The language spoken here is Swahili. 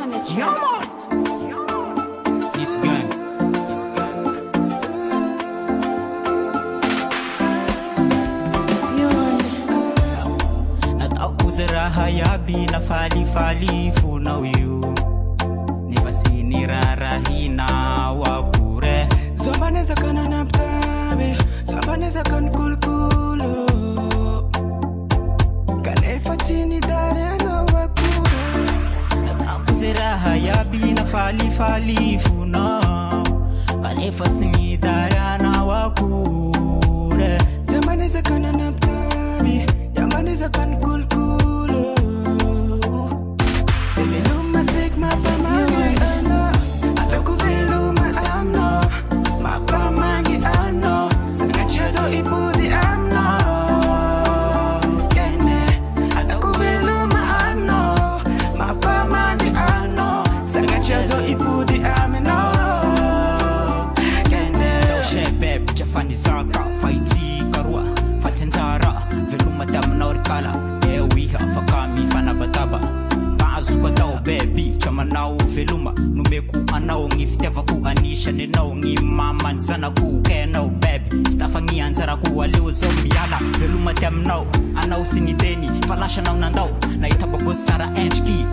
on the track. Yeah, man. This gang. Raha yabi na fali funa uyu Nifasini rarahina wakure Zambaneza kana naptabe Zambaneza kan kulkulo Kalefa chini dare na wakure Natakuze raha yabi na fali funa Kalefa sini dare na wakure Zambaneza kana naptabe Zambaneza kan kulkulo Fanizaka, Faiti, Karua, Fatenzara, Velumadam Norkala, Ewiha, Fakami, Fanabataba, Bazukatao, baby, Chamanao, Veluma, Numeku, Anao, Niftevaku, Anisha, Nino, Nimaman, Zanaku, Keno, baby, Stafangi, and Zaraku, Aleo, Zomiana, Velumadam, no, Anao, Sinideni, Falasha, Nandao, Naitabago, Sara, Enchki,